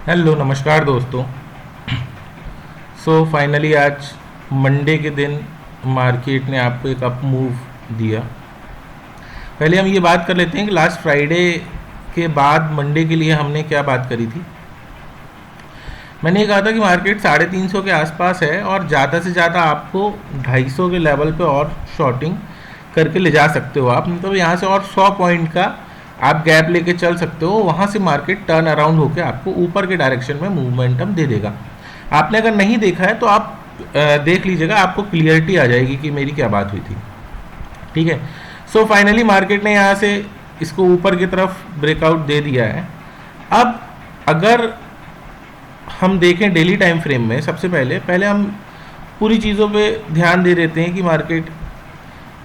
Hello नमस्कार दोस्तों। Finally आज मंडे के दिन मार्केट ने आपको एक अप मूव दिया। पहले हम ये बात कर लेते हैं कि लास्ट फ्राइडे के बाद मंडे के लिए हमने क्या बात करी थी। मैंने ये कहा था कि मार्केट 350 के आसपास है और ज़्यादा से ज़्यादा आपको 250 के लेवल पे और शॉर्टिंग करके ले जा सकते हो आप, मतलब यहाँ से और 100 पॉइंट का आप गैप लेके चल सकते हो। वहाँ से मार्केट टर्न अराउंड होकर आपको ऊपर के डायरेक्शन में मूवमेंटम दे देगा। आपने अगर नहीं देखा है तो आप देख लीजिएगा, आपको क्लियरिटी आ जाएगी कि मेरी क्या बात हुई थी। ठीक है, फाइनली मार्केट ने यहाँ से इसको ऊपर की तरफ ब्रेकआउट दे दिया है। अब अगर हम देखें डेली टाइम फ्रेम में, सबसे पहले हम पूरी चीज़ों पे ध्यान दे देते हैं कि मार्केट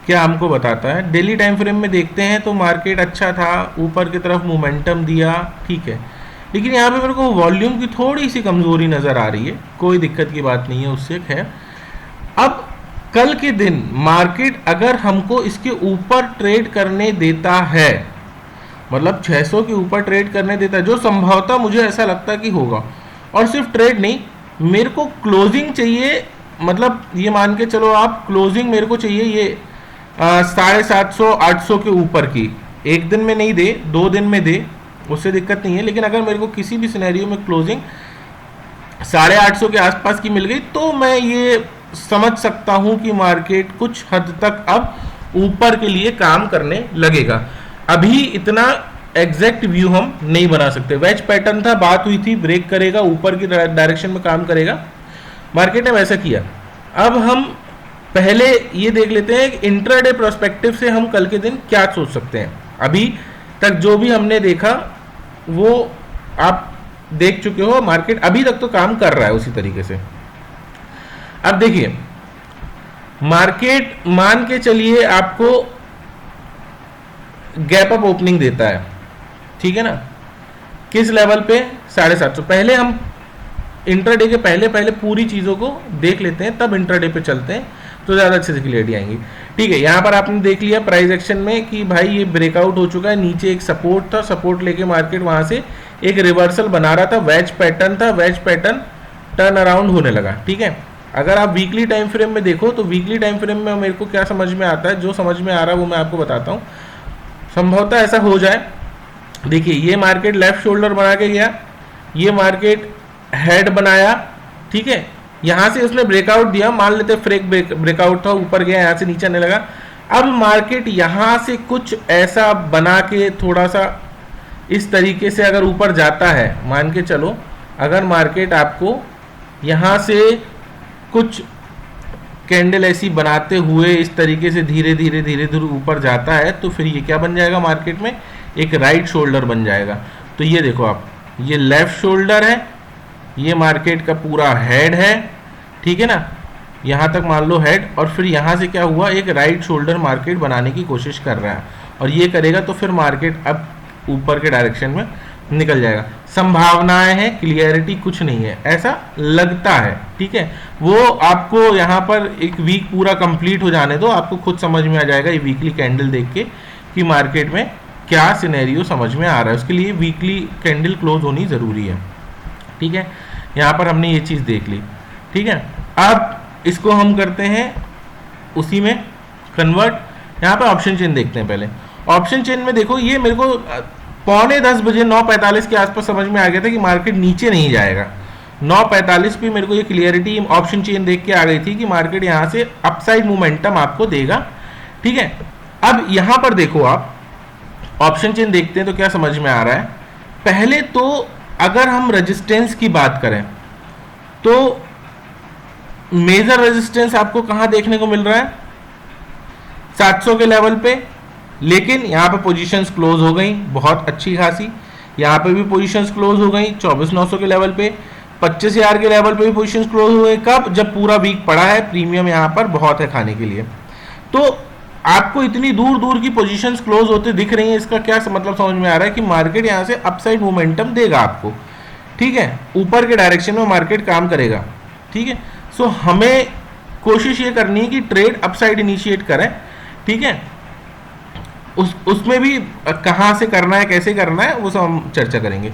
क्या हमको बताता है। डेली टाइम फ्रेम में देखते हैं तो मार्केट अच्छा था, ऊपर की तरफ मोमेंटम दिया, ठीक है, लेकिन यहाँ पे मेरे को वॉल्यूम की थोड़ी सी कमज़ोरी नज़र आ रही है। कोई दिक्कत की बात नहीं है उससे, खैर। अब कल के दिन मार्केट अगर हमको इसके ऊपर ट्रेड करने देता है, मतलब 600 के ऊपर ट्रेड करने देता है, जो संभवतः मुझे ऐसा लगता है कि होगा, और सिर्फ ट्रेड नहीं, मेरे को क्लोजिंग चाहिए, मतलब ये मान के चलो आप, क्लोजिंग मेरे को चाहिए ये 750 800 के ऊपर की। एक दिन में नहीं दे, 2 दिन में दे, उससे दिक्कत नहीं है, लेकिन अगर मेरे को किसी भी सिनेरियो में क्लोजिंग 850 के आसपास की मिल गई तो मैं ये समझ सकता हूं कि मार्केट कुछ हद तक अब ऊपर के लिए काम करने लगेगा। अभी इतना एग्जैक्ट व्यू हम नहीं बना सकते। वेज पैटर्न था, बात हुई थी ब्रेक करेगा, ऊपर की डायरेक्शन में काम करेगा, मार्केट ने वैसा किया। अब हम पहले ये देख लेते हैं कि इंट्राडे प्रोस्पेक्टिव से हम कल के दिन क्या सोच सकते हैं। अभी तक जो भी हमने देखा वो आप देख चुके हो, मार्केट अभी तक तो काम कर रहा है उसी तरीके से। अब देखिए, मार्केट मान के चलिए आपको गैप अप ओपनिंग देता है, ठीक है ना, किस लेवल पे? 750। पहले हम इंट्राडे के पहले पूरी चीज़ों को देख लेते हैं, तब इंट्राडे पे चलते हैं तो ज़्यादा अच्छे से क्लियरिटी आएंगी। ठीक है, यहाँ पर आपने देख लिया प्राइस एक्शन में कि भाई ये ब्रेकआउट हो चुका है, नीचे एक सपोर्ट था, सपोर्ट लेके मार्केट वहाँ से एक रिवर्सल बना रहा था, वेज पैटर्न था, वेज पैटर्न टर्न अराउंड होने लगा। ठीक है, अगर आप वीकली टाइम फ्रेम में देखो तो वीकली टाइम फ्रेम में मेरे को क्या समझ में आता है, जो समझ में आ रहा है वो मैं आपको बताता हूँ। संभवतः ऐसा हो जाए, देखिए ये मार्केट लेफ्ट शोल्डर बना के गया, ये मार्केट हेड बनाया, ठीक है, यहां से उसने ब्रेकआउट दिया, मान लेते फ्रेक ब्रेकआउट था, ऊपर गया, यहां से नीचे आने लगा। अब मार्केट यहां से कुछ ऐसा बना के थोड़ा सा इस तरीके से अगर ऊपर जाता है, मान के चलो अगर मार्केट आपको यहां से कुछ कैंडल ऐसी बनाते हुए इस तरीके से धीरे धीरे ऊपर जाता है, तो फिर ये क्या बन जाएगा, मार्केट में एक राइट शोल्डर बन जाएगा। तो ये देखो आप, ये लेफ्ट शोल्डर है, ये मार्केट का पूरा हेड है, ठीक है ना, यहाँ तक मान लो हेड, और फिर यहाँ से क्या हुआ, एक राइट शोल्डर मार्केट बनाने की कोशिश कर रहा है, और ये करेगा तो फिर मार्केट अब ऊपर के डायरेक्शन में निकल जाएगा। संभावनाएं हैं, क्लियरिटी कुछ नहीं है, ऐसा लगता है। ठीक है, वो आपको यहाँ पर एक वीक पूरा कंप्लीट हो जाने दो, आपको खुद समझ में आ जाएगा ये वीकली कैंडल देख के कि मार्केट में क्या सिनेरियो समझ में आ रहा है। उसके लिए वीकली कैंडल क्लोज होनी ज़रूरी है। ठीक है, यहाँ पर हमने ये चीज़ देख ली। ठीक है, अब इसको हम करते हैं उसी में कन्वर्ट। यहाँ पर ऑप्शन चेन देखते हैं। पहले ऑप्शन चेन में देखो, ये मेरे को 9:45 बजे 9:45 के आसपास समझ में आ गया था कि मार्केट नीचे नहीं जाएगा। 9:45 पे मेरे को ये क्लियरिटी ऑप्शन चेन देख के आ गई थी कि मार्केट यहाँ से अपसाइड मोमेंटम आपको देगा। ठीक है, अब यहाँ पर देखो आप ऑप्शन चेन देखते हैं तो क्या समझ में आ रहा है। पहले तो अगर हम रेजिस्टेंस की बात करें तो मेजर रेजिस्टेंस आपको कहां देखने को मिल रहा है, 700 के लेवल पे, लेकिन यहां पे पोजीशंस क्लोज हो गई बहुत अच्छी खासी, यहां पे भी पोजीशंस क्लोज हो गई 24,900 के लेवल पे, 25,000 के लेवल पे भी पोजीशंस क्लोज हो गई। कब? जब पूरा वीक पड़ा है, प्रीमियम यहां पर बहुत है खाने के लिए। तो आपको इतनी दूर दूर की पोजीशंस क्लोज होते दिख रही हैं, इसका क्या मतलब समझ में आ रहा है कि मार्केट यहां से अपसाइड मोमेंटम देगा आपको। ठीक है, ऊपर के डायरेक्शन में मार्केट काम करेगा। ठीक है, सो हमें कोशिश ये करनी है कि ट्रेड अपसाइड इनिशिएट करें। ठीक है, उसमें भी कहाँ से करना है, कैसे करना है, वो सब हम चर्चा करेंगे।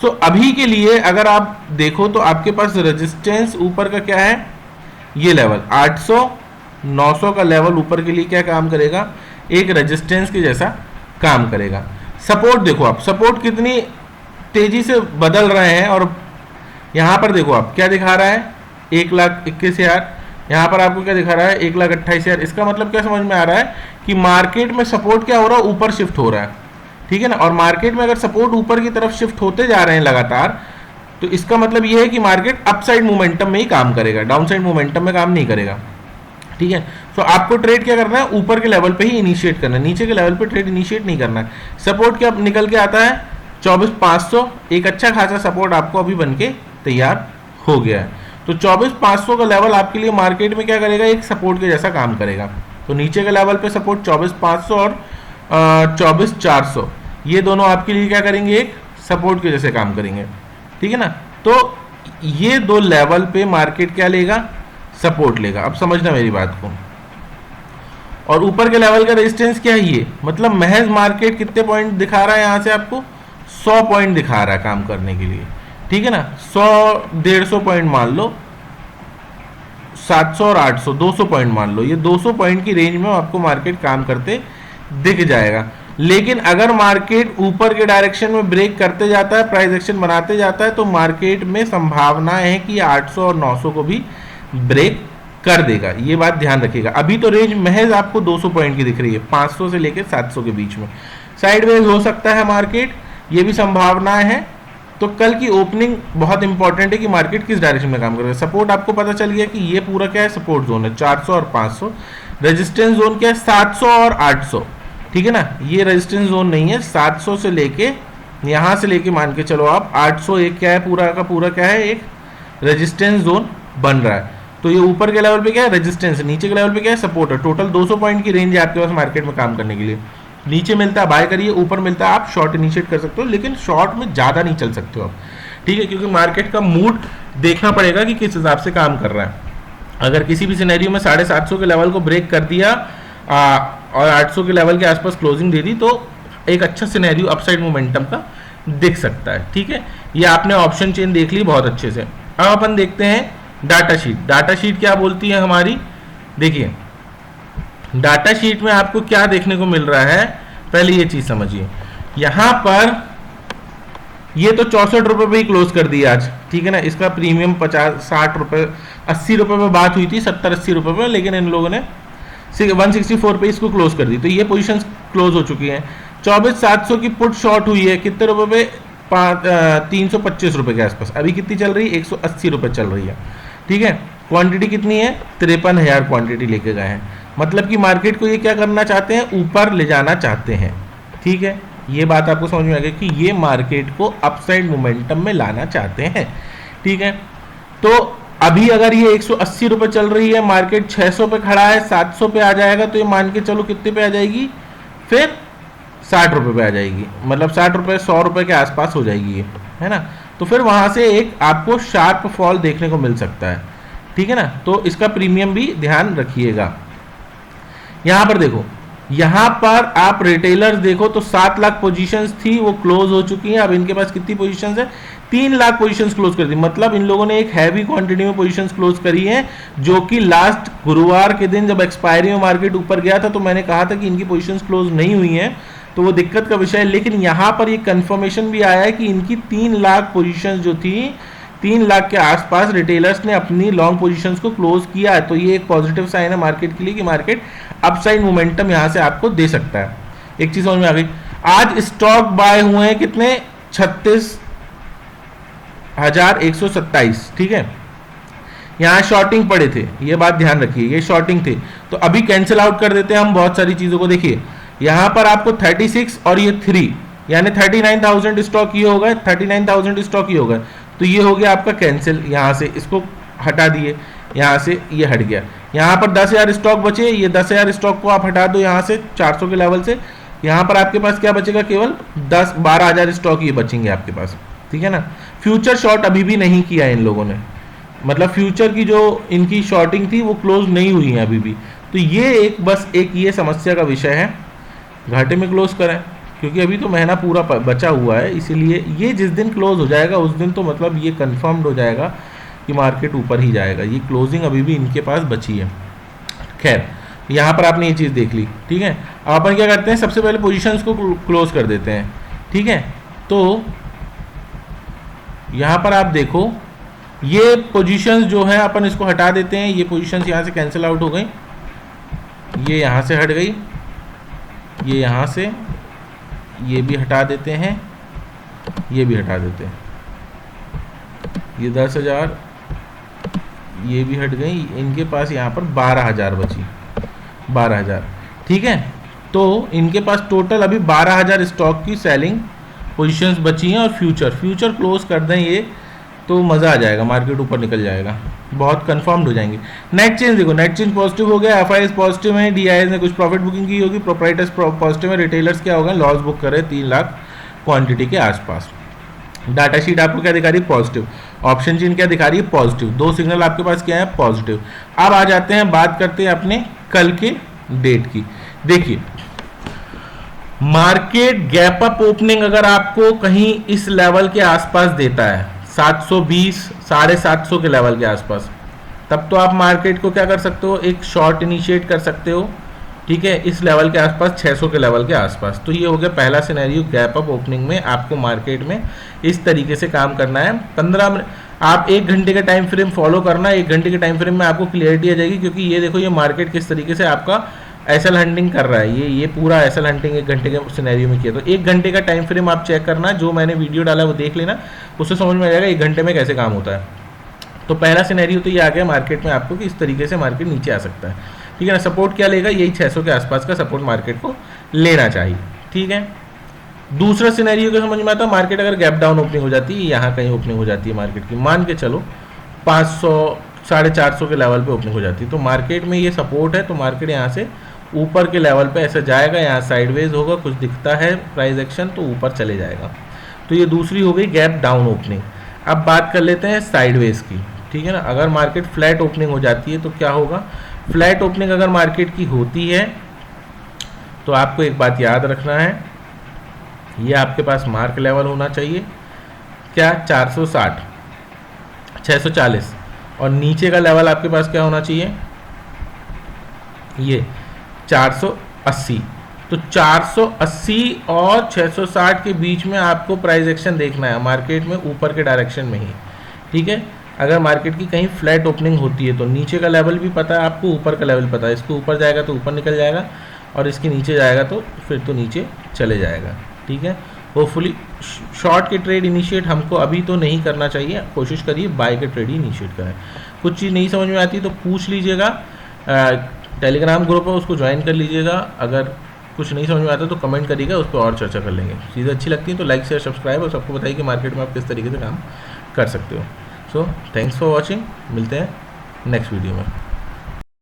सो अभी के लिए अगर आप देखो तो आपके पास रेजिस्टेंस ऊपर का क्या है, ये लेवल 800 900 का लेवल ऊपर के लिए क्या काम करेगा, एक रेजिस्टेंस के जैसा काम करेगा। सपोर्ट देखो आप, सपोर्ट कितनी तेजी से बदल रहे हैं, और यहां पर देखो आप क्या दिखा रहा है, 1,21,000, यहां पर आपको क्या दिखा रहा है, 1,28,000। इसका मतलब क्या समझ में आ रहा है कि मार्केट में सपोर्ट क्या हो रहा है, ऊपर शिफ्ट हो रहा है, ठीक है ना। और मार्केट में अगर सपोर्ट ऊपर की तरफ शिफ्ट होते जा रहे हैं लगातार, तो इसका मतलब यह है कि मार्केट अपसाइड मोमेंटम में ही काम करेगा, डाउनसाइड मोमेंटम में काम नहीं करेगा, ठीक है। तो आपको ट्रेड क्या करना है, ऊपर के लेवल पे ही इनिशिएट करना है, नीचे के लेवल पे ट्रेड इनिशिएट नहीं करना है। सपोर्ट क्या निकल के आता है 24,500, एक अच्छा खासा सपोर्ट आपको अभी बन के तैयार हो गया है। तो 24,500 का लेवल आपके लिए मार्केट में क्या करेगा, एक सपोर्ट के जैसा काम करेगा। तो नीचे के लेवल पे सपोर्ट 24,500 और 24,400, ये दोनों आपके लिए क्या करेंगे, एक सपोर्ट के जैसे काम करेंगे, ठीक है ना। तो ये दो लेवल पे मार्केट क्या लेगा, सपोर्ट लेगा। अब समझना मेरी बात को। और ऊपर के लेवल का रेजिस्टेंस क्या है, ये मतलब महज मार्केट कितने पॉइंट दिखा रहा है, यहां से आपको 100 पॉइंट दिखा रहा है काम करने के लिए, ठीक है ना। 100-150 पॉइंट मान लो, 700 और 800 200 पॉइंट मान लो, ये 200 पॉइंट की रेंज में आपको मार्केट काम करते दिख जाएगा। लेकिन अगर मार्केट ऊपर के डायरेक्शन में ब्रेक करते जाता है, प्राइस एक्शन बनाते जाता है, तो मार्केट में संभावना है कि 800 और 900 को भी ब्रेक कर देगा, ये बात ध्यान रखिएगा। अभी तो रेंज महज आपको 200 पॉइंट की दिख रही है, 500 से लेकर 700 के बीच में। साइडवेज हो सकता है मार्केट, ये भी संभावनाएं हैं। तो कल की ओपनिंग बहुत इंपॉर्टेंट है कि मार्केट किस डायरेक्शन में काम करेगा। सपोर्ट आपको पता चल गया कि ये पूरा क्या है, सपोर्ट जोन है 400 और 500। रेजिस्टेंस जोन क्या है, 700 और 800, ठीक है ना। ये रेजिस्टेंस जोन नहीं है, 700 से लेके यहां से लेके मान के चलो आप 800, एक क्या है, पूरा का पूरा क्या है, एक रेजिस्टेंस जोन बन रहा है। तो ये ऊपर के लेवल पे क्या है, रेजिस्टेंस, नीचे के लेवल पे क्या है, सपोर्ट है। टोटल 200 पॉइंट की रेंज है आपके पास मार्केट में काम करने के लिए। नीचे मिलता है बाय करिए, ऊपर मिलता है आप शॉर्ट इनिशिएट कर सकते हो, लेकिन शॉर्ट में ज़्यादा नहीं चल सकते हो आप, ठीक है, क्योंकि मार्केट का मूड देखना पड़ेगा कि किस हिसाब से काम कर रहा है। अगर किसी भी सिनेरियो में 750 के लेवल को ब्रेक कर दिया और 800 के लेवल के आसपास क्लोजिंग दे दी, तो एक अच्छा सिनेरियो अपसाइड मोमेंटम का दिख सकता है, ठीक है। ये आपने ऑप्शन चेन देख ली बहुत अच्छे से। अब अपन देखते हैं डाटा शीट। डाटा शीट क्या बोलती है हमारी, देखिए डाटा शीट में आपको क्या देखने को मिल रहा है, पहले ये चीज समझिए। यहां पर ये तो 64 रुपए पे ही क्लोज कर दिया आज, ठीक है ना। इसका प्रीमियम 50-60 रुपए 80 रुपए में बात हुई थी, 70-80 रुपए में, लेकिन इन लोगों ने 164 पे इसको क्लोज कर दी। तो ये पोजीशन क्लोज हो चुकी है। 24,700 की पुट शॉर्ट हुई है, कितने रुपए पे, 325 रुपए के आसपास। अभी कितनी चल रही है, 180 रुपए चल रही है, ठीक है। क्वांटिटी कितनी है, 53,000 क्वांटिटी लेके गए हैं। मतलब कि मार्केट को ये क्या करना चाहते हैं, ऊपर ले जाना चाहते हैं, ठीक है। ये बात आपको समझ में आ गई कि ये मार्केट को अपसाइड मोमेंटम में लाना चाहते हैं, ठीक है। तो अभी अगर ये 180 रुपए चल रही है, मार्केट 600 पे खड़ा है, 700 पे आ जाएगा, तो ये मान के चलो कितने पे आ जाएगी, फिर 60 रुपए पे आ जाएगी। मतलब 60 रुपए 100 रुपए के आसपास हो जाएगी ये, है ना। तो फिर वहां से एक आपको शार्प फॉल देखने को मिल सकता है, ठीक है ना। तो इसका प्रीमियम भी ध्यान रखिएगा। यहां पर देखो, यहां पर आप रिटेलर्स देखो तो 7 लाख पोजीशंस थी, वो क्लोज हो चुकी हैं। अब इनके पास कितनी पोजीशंस है, 3 लाख पोजीशंस क्लोज कर दी। मतलब इन लोगों ने एक हैवी क्वांटिटी में पोजीशंस क्लोज करी है, जो कि लास्ट गुरुवार के दिन जब एक्सपायरी में मार्केट ऊपर गया था, तो मैंने कहा था कि इनकी पोजीशंस क्लोज नहीं हुई हैं, तो वो दिक्कत का विषय है। लेकिन यहां पर ये कंफर्मेशन भी आया है कि इनकी 3 लाख पोजीशंस जो थी, 3 लाख के आसपास रिटेलर्स ने अपनी लॉन्ग पोजीशंस को क्लोज किया है। तो ये एक पॉजिटिव साइन है मार्केट के लिए कि मार्केट अपसाइड मोमेंटम यहां से आपको दे सकता है। एक चीज समझ में आ गई। आज स्टॉक बाय हुए हैं कितने, 36,127, ठीक है। यहां शॉर्टिंग पड़े थे, ये बात ध्यान रखिए, ये शॉर्टिंग थे। तो अभी कैंसिल आउट कर देते हैं हम बहुत सारी चीजों को। देखिए यहां पर आपको 36 और ये 3, यानी 39,000 स्टॉक ये होगा, 39,000 स्टॉक ये होगा। तो ये हो गया आपका कैंसिल, यहां से इसको हटा दिए, यहां से ये हट गया। यहां पर 10,000 स्टॉक बचे, ये 10,000 स्टॉक को आप हटा दो यहां से 400 के लेवल से। यहां पर आपके पास क्या बचेगा, केवल 10-12,000 स्टॉक ये बचेंगे आपके पास, ठीक है ना। फ्यूचर शॉर्ट अभी भी नहीं किया इन लोगों ने, मतलब फ्यूचर की जो इनकी शॉर्टिंग थी वो क्लोज नहीं हुई है अभी भी। तो ये एक बस एक ये समस्या का विषय है, घाटे में क्लोज करें क्योंकि अभी तो महीना पूरा बचा हुआ है, इसीलिए ये जिस दिन क्लोज हो जाएगा उस दिन तो मतलब ये कंफर्म्ड हो जाएगा कि मार्केट ऊपर ही जाएगा। ये क्लोजिंग अभी भी इनके पास बची है। खैर, यहाँ पर आपने ये चीज़ देख ली, ठीक है। अब अपन क्या करते हैं, सबसे पहले पोजीशंस को क्लोज कर देते हैं, ठीक है। तो यहाँ पर आप देखो, ये पोजीशंस जो है अपन इसको हटा देते हैं। ये पोजीशंस यहाँ से कैंसिल आउट हो गई, ये यहाँ से हट गई, ये यहाँ से, ये भी हटा देते हैं, ये भी हटा देते हैं। ये 10,000, ये भी हट गई। इनके पास यहाँ पर 12,000 बची, 12,000, ठीक है। तो इनके पास टोटल अभी 12,000 स्टॉक की सेलिंग पोजीशंस बची हैं। और फ्यूचर क्लोज कर दें ये तो मज़ा आ जाएगा, मार्केट ऊपर निकल जाएगा, बहुत कंफर्म्ड हो जाएंगे। नेट चेंज देखो, नेट चेंज पॉजिटिव हो गया, एफआईएस पॉजिटिव है, डीआईएस ने कुछ प्रॉफिट बुकिंग की होगी, प्रोप्राइटर्स पॉजिटिव है, रिटेलर्स क्या होगा, लॉस बुक करे 3 लाख क्वांटिटी के आसपास। डाटा शीट आपको क्या दिखा रही है, पॉजिटिव। ऑप्शन चेन क्या दिखा रही है, पॉजिटिव। 2 सिग्नल आपके पास क्या है, पॉजिटिव। अब आ जाते हैं, बात करते हैं अपने कल के डेट की। देखिए, मार्केट गैप अप ओपनिंग अगर आपको कहीं इस लेवल के आसपास देता है, 720, 750 के लेवल के आसपास, तब तो आप मार्केट को क्या कर सकते हो, एक शॉर्ट इनिशिएट कर सकते हो, ठीक है, इस लेवल के आसपास, 600 के लेवल के आसपास। तो ये हो गया पहला सिनेरियो, गैप अप ओपनिंग में आपको मार्केट में इस तरीके से काम करना है। 15 मिनट आप 1 घंटे का टाइम फ्रेम फॉलो करना, 1 घंटे के टाइम फ्रेम में आपको क्लियरिटी आ जाएगी। क्योंकि ये देखो, ये मार्केट किस तरीके से आपका एसएल हंटिंग कर रहा है, ये पूरा एसएल हंटिंग 1 घंटे के सिनेरियो में किया। तो 1 घंटे का टाइम फ्रेम आप चेक करना, जो मैंने वीडियो डाला वो देख लेना, उससे समझ में आ जाएगा 1 घंटे में कैसे काम होता है। तो पहला सिनेरियो तो ये आ गया मार्केट में आपको कि इस तरीके से मार्केट नीचे आ सकता है, ठीक है ना। सपोर्ट क्या लेगा, यही 600 के आसपास का सपोर्ट मार्केट को लेना चाहिए, ठीक है। दूसरा सिनेरियो क्या समझ में आता है, मार्केट अगर गैप डाउन ओपनिंग हो जाती है, यहाँ कहीं ओपनिंग हो जाती है मार्केट की, मान के चलो 500, 450 के लेवल पे ओपनिंग हो जाती है, तो मार्केट में ये सपोर्ट है, तो मार्केट यहाँ से ऊपर के लेवल पे ऐसा जाएगा, यहाँ साइडवेज होगा, कुछ दिखता है प्राइस एक्शन तो ऊपर चले जाएगा। तो ये दूसरी हो गई गैप डाउन ओपनिंग। अब बात कर लेते हैं साइडवेज की, ठीक है ना। अगर मार्केट फ्लैट ओपनिंग हो जाती है तो क्या होगा, फ्लैट ओपनिंग अगर मार्केट की होती है तो आपको एक बात याद रखना है, ये आपके पास मार्क लेवल होना चाहिए क्या, 460, 640, और नीचे का लेवल आपके पास क्या होना चाहिए, ये 480। तो 480 और 660 के बीच में आपको प्राइस एक्शन देखना है मार्केट में, ऊपर के डायरेक्शन में ही, ठीक है। अगर मार्केट की कहीं फ्लैट ओपनिंग होती है तो नीचे का लेवल भी पता है आपको, ऊपर का लेवल पता है, इसके ऊपर जाएगा तो ऊपर निकल जाएगा, और इसके नीचे जाएगा तो फिर तो नीचे चले जाएगा, ठीक है। होपफुली शॉर्ट के ट्रेड इनिशिएट हमको अभी तो नहीं करना चाहिए, कोशिश करिए बाय के ट्रेड ही इनिशिएट करें। कुछ चीज़ नहीं समझ में आती तो पूछ लीजिएगा, टेलीग्राम ग्रुप है उसको ज्वाइन कर लीजिएगा। अगर कुछ नहीं समझ में आता तो कमेंट करिएगा, उस पर और चर्चा कर लेंगे। चीज़ें अच्छी लगती हैं तो लाइक शेयर सब्सक्राइब, और सबको बताइए कि मार्केट में आप किस तरीके से काम कर सकते हो। सो थैंक्स फॉर वॉचिंग, मिलते हैं नेक्स्ट वीडियो में।